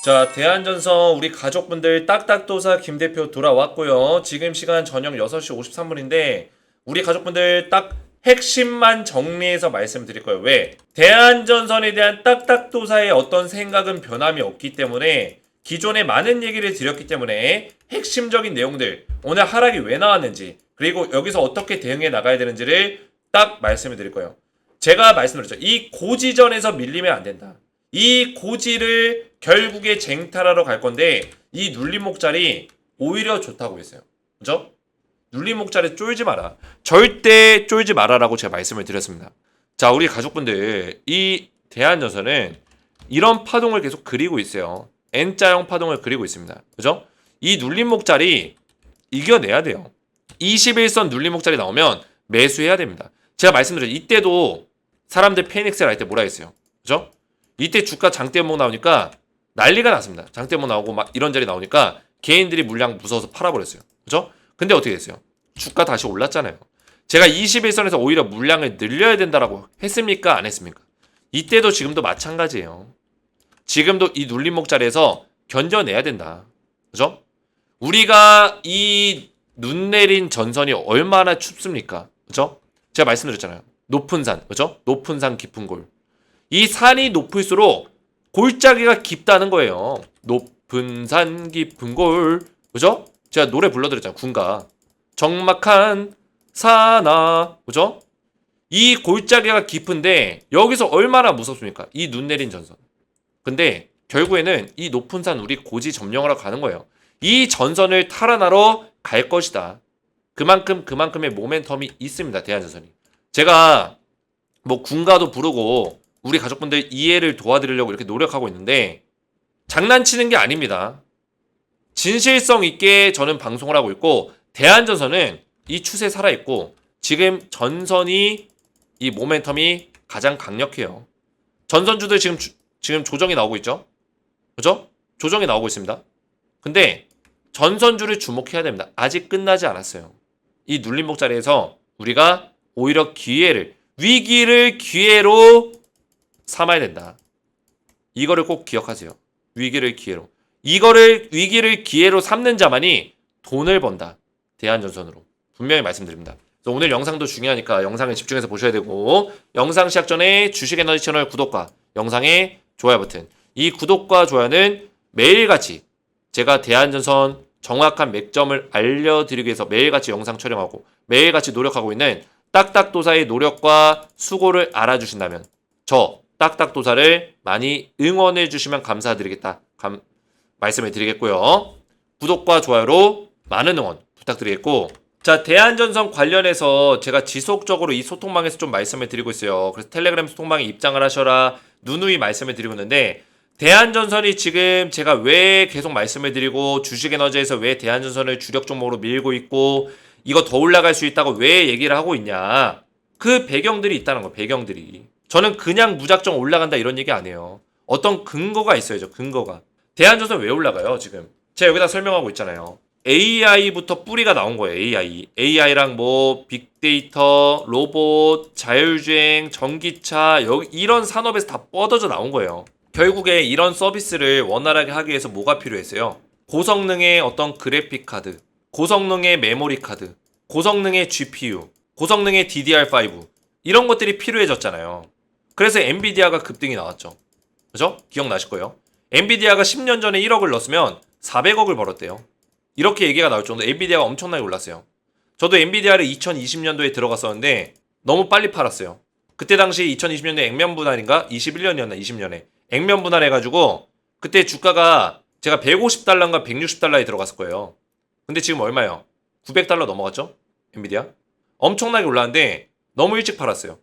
자, 대한전선 우리 가족분들 딱딱도사 김 대표 돌아왔고요. 지금 시간 저녁 6시 53분인데 우리 가족분들 딱 핵심만 정리해서 말씀드릴 거예요. 왜? 대한전선에 대한 딱딱도사의 어떤 생각은 변함이 없기 때문에 기존에 많은 얘기를 드렸기 때문에 핵심적인 내용들, 오늘 하락이 왜 나왔는지, 그리고 여기서 어떻게 대응해 나가야 되는지를 딱 말씀을 드릴 거예요. 제가 말씀드렸죠. 이 고지전에서 밀리면 안 된다. 이 고지를 결국에 쟁탈하러 갈 건데 이 눌림목자리 오히려 좋다고 했어요. 그죠? 눌림목자리 쫄지 마라. 절대 쫄지 마라라고 제가 말씀을 드렸습니다. 자, 우리 가족분들 이 대한전선은 이런 파동을 계속 그리고 있어요. N자형 파동을 그리고 있습니다. 그죠? 이 눌림목자리 이겨내야 돼요. 21선 눌림목자리 나오면 매수해야 됩니다. 제가 말씀드렸죠. 이때도 사람들 페닉셀 할 때 뭐라 했어요. 그죠? 이때 주가 장대음목 나오니까 난리가 났습니다. 장대음목 나오고 막 이런 자리 나오니까 개인들이 물량 무서워서 팔아버렸어요. 그죠? 근데 어떻게 됐어요? 주가 다시 올랐잖아요. 제가 21선에서 오히려 물량을 늘려야 된다라고 했습니까? 안 했습니까? 이때도 지금도 마찬가지예요. 지금도 이 눌림목 자리에서 견뎌내야 된다. 그죠? 우리가 이 눈 내린 전선이 얼마나 춥습니까? 그죠? 제가 말씀드렸잖아요. 높은 산, 그죠? 높은 산 깊은 골. 이 산이 높을수록 골짜기가 깊다는 거예요. 높은 산 깊은 골. 그죠? 제가 노래 불러드렸잖아요. 군가. 적막한 산아. 그죠? 이 골짜기가 깊은데 여기서 얼마나 무섭습니까? 이 눈 내린 전선. 근데 결국에는 이 높은 산 우리 고지 점령하러 가는 거예요. 이 전선을 탈환하러 갈 것이다. 그만큼의 모멘텀이 있습니다. 대한전선이. 제가 뭐 군가도 부르고 우리 가족분들 이해를 도와드리려고 이렇게 노력하고 있는데 장난치는 게 아닙니다. 진실성 있게 저는 방송을 하고 있고 대한전선은 이 추세에 살아있고 지금 전선이 이 모멘텀이 가장 강력해요. 전선주들 지금 조정이 나오고 있죠? 그죠? 조정이 나오고 있습니다. 근데 전선주를 주목해야 됩니다. 아직 끝나지 않았어요. 이 눌림목 자리에서 우리가 오히려 위기를 기회로 삼아야 된다. 이거를 꼭 기억하세요. 위기를 기회로. 위기를 기회로 삼는 자만이 돈을 번다. 대한전선으로. 분명히 말씀드립니다. 그래서 오늘 영상도 중요하니까 영상에 집중해서 보셔야 되고 영상 시작 전에 주식에너지 채널 구독과 영상에 좋아요 버튼. 이 구독과 좋아요는 매일같이 제가 대한전선 정확한 맥점을 알려드리기 위해서 매일같이 영상 촬영하고 매일같이 노력하고 있는 딱딱도사의 노력과 수고를 알아주신다면 저 딱딱도사를 많이 응원해 주시면 감사드리겠다. 말씀을 드리겠고요. 구독과 좋아요로 많은 응원 부탁드리겠고 자, 대한전선 관련해서 제가 지속적으로 이 소통방에서 좀 말씀을 드리고 있어요. 그래서 텔레그램 소통방에 입장을 하셔라 누누이 말씀을 드리고 있는데 대한전선이 지금 제가 왜 계속 말씀을 드리고 주식에너지에서 왜 대한전선을 주력 종목으로 밀고 있고 이거 더 올라갈 수 있다고 왜 얘기를 하고 있냐. 그 배경들이 있다는 거예요. 배경들이. 저는 그냥 무작정 올라간다 이런 얘기 안 해요. 어떤 근거가 있어야죠. 근거가. 대한전선 왜 올라가요 지금? 제가 여기다 설명하고 있잖아요. AI부터 뿌리가 나온 거예요. AI랑 뭐 빅데이터, 로봇, 자율주행, 전기차 이런 산업에서 다 뻗어져 나온 거예요. 결국에 이런 서비스를 원활하게 하기 위해서 뭐가 필요했어요? 고성능의 어떤 그래픽 카드, 고성능의 메모리 카드, 고성능의 GPU, 고성능의 DDR5 이런 것들이 필요해졌잖아요. 그래서 엔비디아가 급등이 나왔죠. 그죠? 기억나실 거예요. 엔비디아가 10년 전에 1억을 넣었으면 400억을 벌었대요. 이렇게 얘기가 나올 정도로 엔비디아가 엄청나게 올랐어요. 저도 엔비디아를 2020년도에 들어갔었는데 너무 빨리 팔았어요. 그때 당시 2020년도에 액면 분할인가? 21년이었나? 20년에 액면 분할해가지고 그때 주가가 제가 150달러인가 160달러에 들어갔을 거예요. 근데 지금 얼마예요? 900달러 넘어갔죠? 엔비디아? 엄청나게 올랐는데 너무 일찍 팔았어요.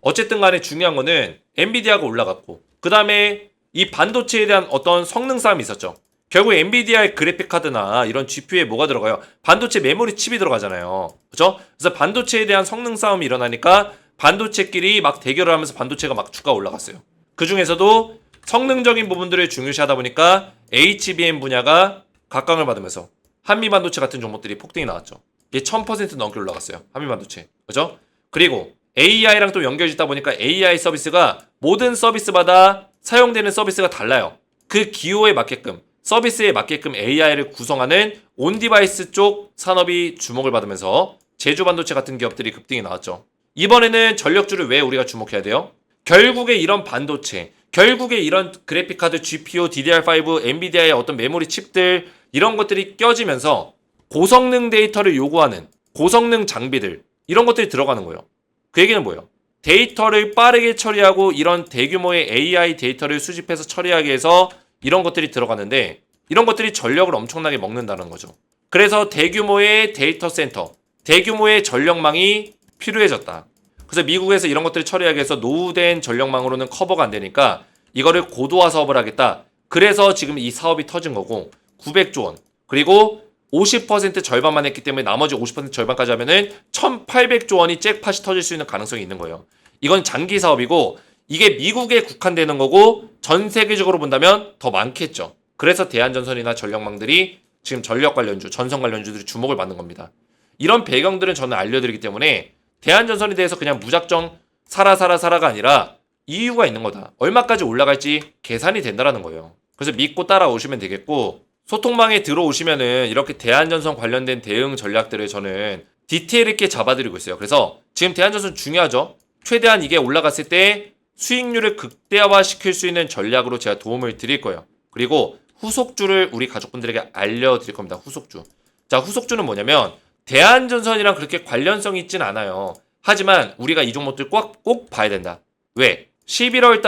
어쨌든 간에 중요한 거는 엔비디아가 올라갔고 그 다음에 이 반도체에 대한 어떤 성능 싸움이 있었죠. 결국 엔비디아의 그래픽 카드나 이런 GPU에 뭐가 들어가요? 반도체 메모리 칩이 들어가잖아요. 그죠? 그래서 반도체에 대한 성능 싸움이 일어나니까 반도체끼리 막 대결을 하면서 반도체가 막 주가 올라갔어요. 그 중에서도 성능적인 부분들을 중요시하다 보니까 HBM 분야가 각광을 받으면서 한미반도체 같은 종목들이 폭등이 나왔죠. 이게 1000% 넘게 올라갔어요. 한미반도체. 그죠? 그리고 AI랑 또 연결이 있다 보니까 AI 서비스가 모든 서비스마다 사용되는 서비스가 달라요. 그 기호에 맞게끔 서비스에 맞게끔 AI를 구성하는 온디바이스 쪽 산업이 주목을 받으면서 제주반도체 같은 기업들이 급등이 나왔죠. 이번에는 전력주를 왜 우리가 주목해야 돼요? 결국에 이런 반도체, 결국에 이런 그래픽카드, GPU, DDR5, 엔비디아의 어떤 메모리 칩들 이런 것들이 껴지면서 고성능 데이터를 요구하는 고성능 장비들 이런 것들이 들어가는 거예요. 그 얘기는 뭐예요? 데이터를 빠르게 처리하고 이런 대규모의 AI 데이터를 수집해서 처리하기 위해서 이런 것들이 들어가는데 이런 것들이 전력을 엄청나게 먹는다는 거죠. 그래서 대규모의 데이터 센터, 대규모의 전력망이 필요해졌다. 그래서 미국에서 이런 것들을 처리하기 위해서 노후된 전력망으로는 커버가 안 되니까 이거를 고도화 사업을 하겠다. 그래서 지금 이 사업이 터진 거고 900조 원 그리고 50% 절반만 했기 때문에 나머지 50% 절반까지 하면은 1800조 원이 잭팟이 터질 수 있는 가능성이 있는 거예요. 이건 장기 사업이고 이게 미국에 국한되는 거고 전 세계적으로 본다면 더 많겠죠. 그래서 대한전선이나 전력망들이 지금 전력 관련주, 전선 관련주들이 주목을 받는 겁니다. 이런 배경들은 저는 알려드리기 때문에 대한전선에 대해서 그냥 무작정 사라가 아니라 이유가 있는 거다. 얼마까지 올라갈지 계산이 된다라는 거예요. 그래서 믿고 따라오시면 되겠고 소통망에 들어오시면은 이렇게 대한전선 관련된 대응 전략들을 저는 디테일 있게 잡아드리고 있어요. 그래서 지금 대한전선 중요하죠. 최대한 이게 올라갔을 때 수익률을 극대화시킬 수 있는 전략으로 제가 도움을 드릴 거예요. 그리고 후속주를 우리 가족분들에게 알려드릴 겁니다. 후속주. 자, 후속주는 뭐냐면 대한전선이랑 그렇게 관련성이 있진 않아요. 하지만 우리가 이 종목들 꼭 봐야 된다. 왜? 11월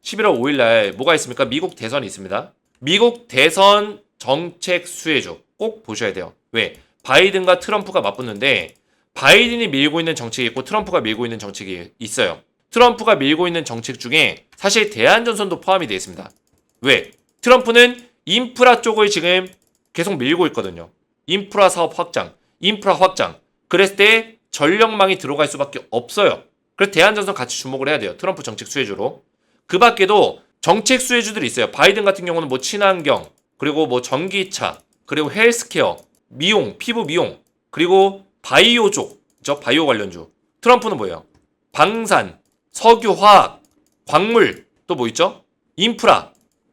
5일 날 뭐가 있습니까? 미국 대선이 있습니다. 미국 대선 정책 수혜주 꼭 보셔야 돼요. 왜? 바이든과 트럼프가 맞붙는데 바이든이 밀고 있는 정책이 있고 트럼프가 밀고 있는 정책이 있어요. 트럼프가 밀고 있는 정책 중에 사실 대한전선도 포함이 되어 있습니다. 왜? 트럼프는 인프라 쪽을 지금 계속 밀고 있거든요. 인프라 사업 확장, 인프라 확장. 그랬을 때 전력망이 들어갈 수밖에 없어요. 그래서 대한전선 같이 주목을 해야 돼요. 트럼프 정책 수혜주로. 그 밖에도 정책 수혜주들이 있어요. 바이든 같은 경우는 뭐 친환경, 그리고 뭐 전기차, 그리고 헬스케어, 미용, 피부 미용, 그리고 바이오 쪽, 바이오 관련주. 트럼프는 뭐예요? 방산, 석유, 화학, 광물, 또 뭐 있죠? 인프라,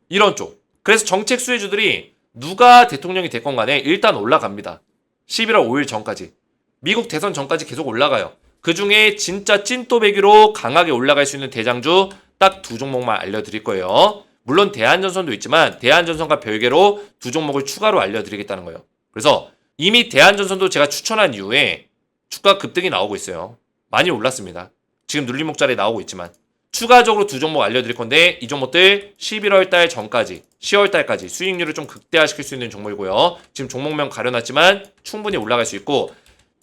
이런 쪽. 그래서 정책 수혜주들이 누가 대통령이 됐건 간에 일단 올라갑니다. 11월 5일 전까지. 미국 대선 전까지 계속 올라가요. 그 중에 진짜 찐또배기로 강하게 올라갈 수 있는 대장주 딱 두 종목만 알려드릴 거예요. 물론 대한전선도 있지만 대한전선과 별개로 두 종목을 추가로 알려드리겠다는 거예요. 그래서 이미 대한전선도 제가 추천한 이후에 주가 급등이 나오고 있어요. 많이 올랐습니다. 지금 눌림목자리에 나오고 있지만 추가적으로 두 종목 알려드릴 건데 이 종목들 11월 달 전까지 10월 달까지 수익률을 좀 극대화시킬 수 있는 종목이고요. 지금 종목명 가려놨지만 충분히 올라갈 수 있고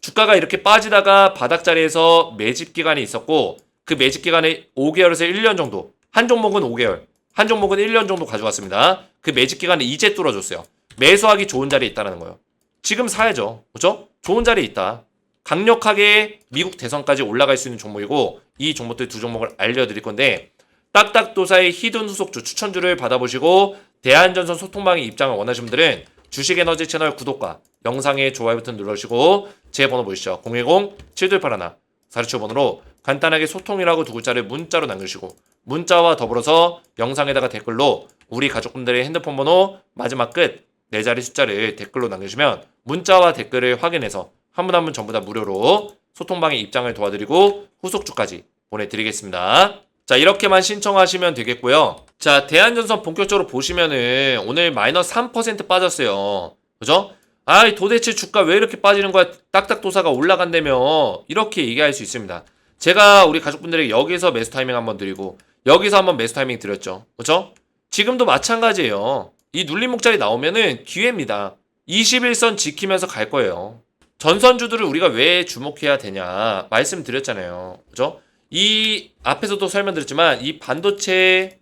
주가가 이렇게 빠지다가 바닥자리에서 매집 기간이 있었고 그 매집 기간에 5개월에서 1년 정도 한 종목은 5개월 한 종목은 1년 정도 가져갔습니다. 그 매집 기간을 이제 뚫어줬어요. 매수하기 좋은 자리에 있다는 거예요. 지금 사야죠. 그렇죠? 좋은 자리에 있다. 강력하게 미국 대선까지 올라갈 수 있는 종목이고 이 종목들 두 종목을 알려드릴 건데 딱딱도사의 히든 후속주 추천주를 받아보시고 대한전선 소통망의 입장을 원하시는 분들은 주식에너지 채널 구독과 영상의 좋아요 버튼 눌러주시고 제 번호 보이시죠? 010-7281-467번으로 간단하게 소통이라고 두 글자를 문자로 남겨주시고 문자와 더불어서 영상에다가 댓글로 우리 가족분들의 핸드폰 번호 마지막 끝 4자리 숫자를 댓글로 남겨주시면 문자와 댓글을 확인해서 한 분 한 분 전부 다 무료로 소통방의 입장을 도와드리고 후속주까지 보내드리겠습니다. 자, 이렇게만 신청하시면 되겠고요. 자, 대한전선 본격적으로 보시면은 오늘 마이너스 3% 빠졌어요. 그죠? 아, 도대체 주가 왜 이렇게 빠지는 거야? 딱딱도사가 올라간다며 이렇게 얘기할 수 있습니다. 제가 우리 가족분들에게 여기서 매수 타이밍 한번 드리고 여기서 한번 매수 타이밍 드렸죠. 그죠? 지금도 마찬가지예요. 이 눌림목자리 나오면은 기회입니다. 21선 지키면서 갈 거예요. 전선주들을 우리가 왜 주목해야 되냐 말씀드렸잖아요. 그죠? 이 앞에서도 설명드렸지만 이 반도체의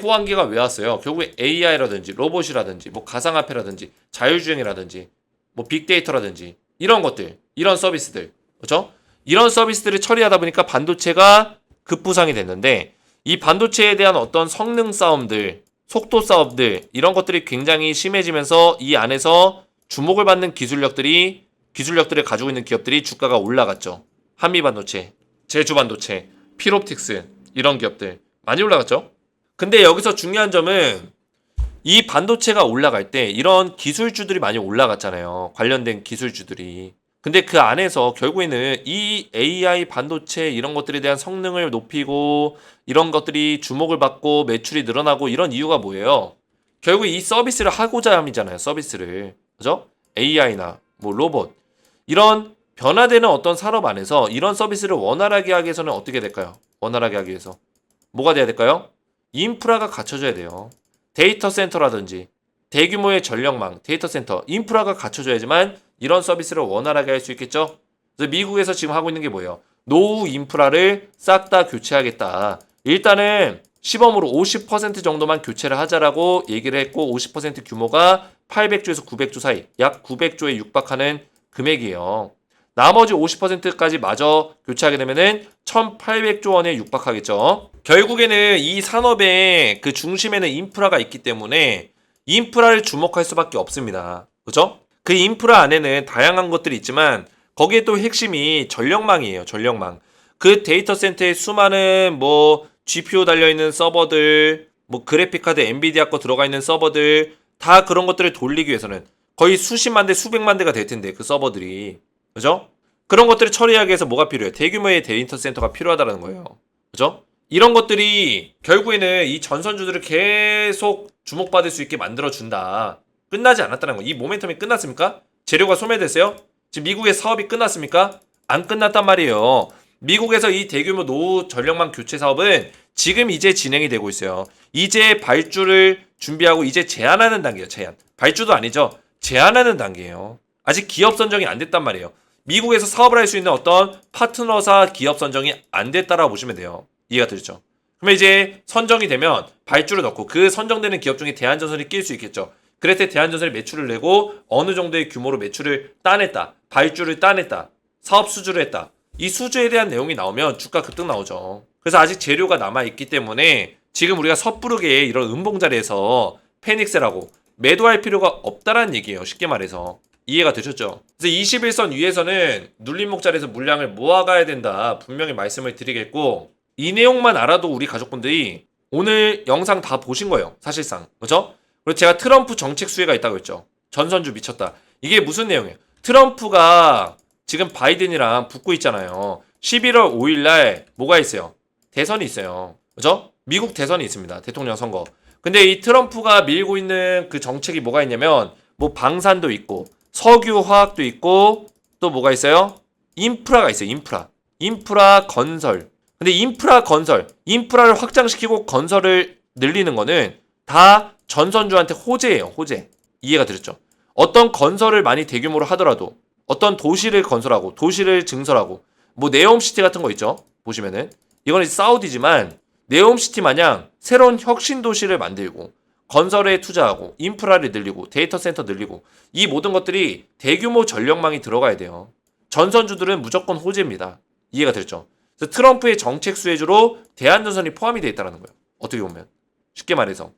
호황기가 왜 왔어요? 결국에 AI라든지 로봇이라든지 뭐 가상화폐라든지 자율주행이라든지 뭐 빅데이터라든지 이런 것들, 이런 서비스들. 그죠? 이런 서비스들을 처리하다 보니까 반도체가 급부상이 됐는데 이 반도체에 대한 어떤 성능 싸움들, 속도 싸움들 이런 것들이 굉장히 심해지면서 이 안에서 주목을 받는 기술력들을 가지고 있는 기업들이 주가가 올라갔죠. 한미반도체, 제주반도체, 필옵틱스 이런 기업들 많이 올라갔죠. 근데 여기서 중요한 점은 이 반도체가 올라갈 때 이런 기술주들이 많이 올라갔잖아요. 관련된 기술주들이. 근데 그 안에서 결국에는 이 AI 반도체 이런 것들에 대한 성능을 높이고 이런 것들이 주목을 받고 매출이 늘어나고 이런 이유가 뭐예요? 결국 이 서비스를 하고자 함이잖아요. 서비스를. 그죠? AI나 뭐 로봇 이런 변화되는 어떤 산업 안에서 이런 서비스를 원활하게 하기 위해서는 어떻게 될까요? 원활하게 하기 위해서 뭐가 돼야 될까요? 인프라가 갖춰져야 돼요. 데이터 센터라든지 대규모의 전력망, 데이터 센터, 인프라가 갖춰져야지만 이런 서비스를 원활하게 할 수 있겠죠? 그래서 미국에서 지금 하고 있는 게 뭐예요? 노후 인프라를 싹 다 교체하겠다. 일단은 시범으로 50% 정도만 교체를 하자라고 얘기를 했고 50% 규모가 800조에서 900조 사이, 약 900조에 육박하는 금액이에요. 나머지 50%까지 마저 교체하게 되면은 1,800조 원에 육박하겠죠. 결국에는 이 산업의 그 중심에는 인프라가 있기 때문에 인프라를 주목할 수밖에 없습니다. 그죠? 그 인프라 안에는 다양한 것들이 있지만 거기에 또 핵심이 전력망이에요. 전력망. 그 데이터 센터에 수많은 뭐 GPU 달려있는 서버들, 뭐 그래픽카드 엔비디아 거 들어가 있는 서버들 다 그런 것들을 돌리기 위해서는 거의 수십만 대, 수백만 대가 될 텐데 그 서버들이. 그죠? 그런 것들을 처리하기 위해서 뭐가 필요해요? 대규모의 데이터 센터가 필요하다는 거예요. 그죠? 이런 것들이 결국에는 이 전선주들을 계속 주목받을 수 있게 만들어준다. 끝나지 않았다는 거예요. 이 모멘텀이 끝났습니까? 재료가 소멸됐어요? 지금 미국의 사업이 끝났습니까? 안 끝났단 말이에요. 미국에서 이 대규모 노후 전력망 교체 사업은 지금 이제 진행이 되고 있어요. 이제 발주를 준비하고 이제 제안하는 단계예요. 제안. 발주도 아니죠. 제안하는 단계예요. 아직 기업 선정이 안 됐단 말이에요. 미국에서 사업을 할 수 있는 어떤 파트너사 기업 선정이 안 됐다라고 보시면 돼요. 이해가 되죠? 그러면 이제 선정이 되면 발주를 넣고 그 선정되는 기업 중에 대한전선이 낄 수 있겠죠. 그럴 때 대한전선이 매출을 내고 어느 정도의 규모로 매출을 따냈다. 발주를 따냈다. 사업 수주를 했다. 이 수주에 대한 내용이 나오면 주가 급등 나오죠. 그래서 아직 재료가 남아있기 때문에 지금 우리가 섣부르게 이런 음봉자리에서 패닉셀하고 매도할 필요가 없다라는 얘기예요. 쉽게 말해서. 이해가 되셨죠? 그래서 21선 위에서는 눌림목 자리에서 물량을 모아가야 된다. 분명히 말씀을 드리겠고 이 내용만 알아도 우리 가족분들이 오늘 영상 다 보신 거예요. 사실상. 그렇죠? 그리고 제가 트럼프 정책 수혜가 있다고 했죠. 전선주 미쳤다. 이게 무슨 내용이에요? 트럼프가 지금 바이든이랑 붙고 있잖아요. 11월 5일 날 뭐가 있어요? 대선이 있어요. 그죠? 미국 대선이 있습니다. 대통령 선거. 근데 이 트럼프가 밀고 있는 그 정책이 뭐가 있냐면 뭐 방산도 있고 석유 화학도 있고 또 뭐가 있어요? 인프라가 있어요. 인프라 건설. 근데 인프라 건설, 인프라를 확장시키고 건설을 늘리는 거는 다 전선주한테 호재예요. 호재. 이해가 되셨죠? 어떤 건설을 많이 대규모로 하더라도 어떤 도시를 건설하고 도시를 증설하고 뭐 네옴시티 같은 거 있죠? 보시면은 이거는 사우디지만 네옴시티 마냥 새로운 혁신 도시를 만들고 건설에 투자하고 인프라를 늘리고 데이터 센터 늘리고 이 모든 것들이 대규모 전력망이 들어가야 돼요. 전선주들은 무조건 호재입니다. 이해가 되죠? 그래서 트럼프의 정책 수혜주로 대한전선이 포함이 되어 있다는 거예요. 어떻게 보면. 쉽게 말해서.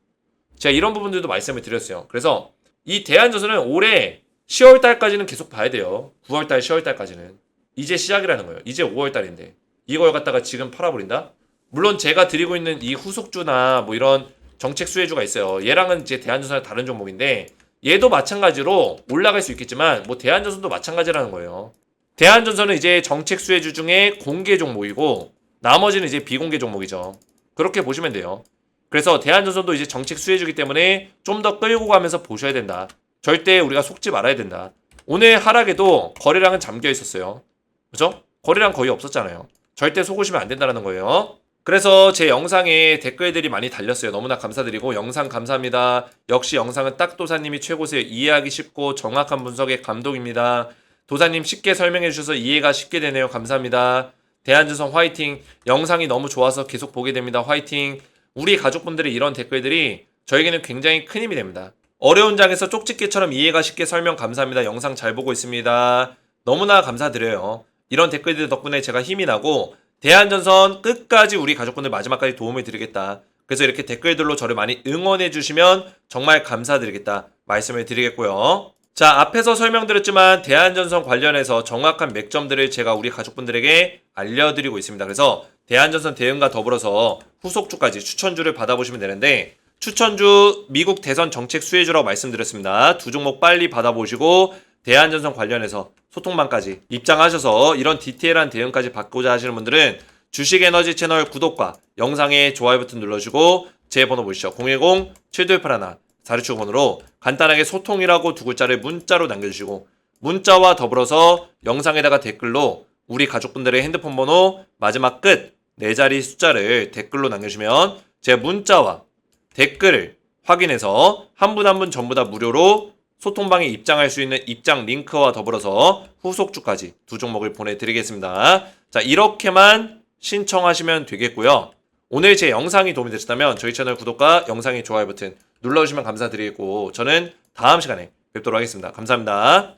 제가 이런 부분들도 말씀을 드렸어요. 그래서 이 대한전선은 올해 10월달까지는 계속 봐야 돼요. 9월달, 10월달까지는. 이제 시작이라는 거예요. 이제 5월달인데. 이걸 갖다가 지금 팔아버린다? 물론 제가 드리고 있는 이 후속주나 뭐 이런 정책 수혜주가 있어요. 얘랑은 이제 대한전선의 다른 종목인데 얘도 마찬가지로 올라갈 수 있겠지만 뭐 대한전선도 마찬가지라는 거예요. 대한전선은 이제 정책 수혜주 중에 공개 종목이고 나머지는 이제 비공개 종목이죠. 그렇게 보시면 돼요. 그래서 대한전선도 이제 정책 수혜주기 때문에 좀 더 끌고 가면서 보셔야 된다. 절대 우리가 속지 말아야 된다. 오늘 하락에도 거래량은 잠겨 있었어요. 그죠? 거래량 거의 없었잖아요. 절대 속으시면 안 된다는 거예요. 그래서 제 영상에 댓글들이 많이 달렸어요. 너무나 감사드리고 영상 감사합니다. 역시 영상은 딱 도사님이 최고세요. 이해하기 쉽고 정확한 분석에 감동입니다. 도사님 쉽게 설명해 주셔서 이해가 쉽게 되네요. 감사합니다. 대한전선 화이팅. 영상이 너무 좋아서 계속 보게 됩니다. 화이팅. 우리 가족분들의 이런 댓글들이 저에게는 굉장히 큰 힘이 됩니다. 어려운 장에서 쪽집게처럼 이해가 쉽게 설명 감사합니다. 영상 잘 보고 있습니다. 너무나 감사드려요. 이런 댓글들 덕분에 제가 힘이 나고 대한전선 끝까지 우리 가족분들 마지막까지 도움을 드리겠다. 그래서 이렇게 댓글들로 저를 많이 응원해 주시면 정말 감사드리겠다 말씀을 드리겠고요. 자, 앞에서 설명드렸지만 대한전선 관련해서 정확한 맥점들을 제가 우리 가족분들에게 알려드리고 있습니다. 그래서 대한전선 대응과 더불어서 후속주까지 추천주를 받아보시면 되는데 추천주 미국 대선 정책 수혜주라고 말씀드렸습니다. 두 종목 빨리 받아보시고 대한전선 관련해서 소통방까지 입장하셔서 이런 디테일한 대응까지 받고자 하시는 분들은 주식에너지 채널 구독과 영상에 좋아요 버튼 눌러주시고 제 번호 보시죠. 010-7281 467 번호로 간단하게 소통이라고 두 글자를 문자로 남겨주시고 문자와 더불어서 영상에다가 댓글로 우리 가족분들의 핸드폰 번호 마지막 끝 4자리 숫자를 댓글로 남겨주시면 제 문자와 댓글을 확인해서 한 분 한 분 전부 다 무료로 소통방에 입장할 수 있는 입장 링크와 더불어서 후속주까지 두 종목을 보내드리겠습니다. 자, 이렇게만 신청하시면 되겠고요. 오늘 제 영상이 도움이 되셨다면 저희 채널 구독과 영상의 좋아요 버튼 눌러주시면 감사드리겠고 저는 다음 시간에 뵙도록 하겠습니다. 감사합니다.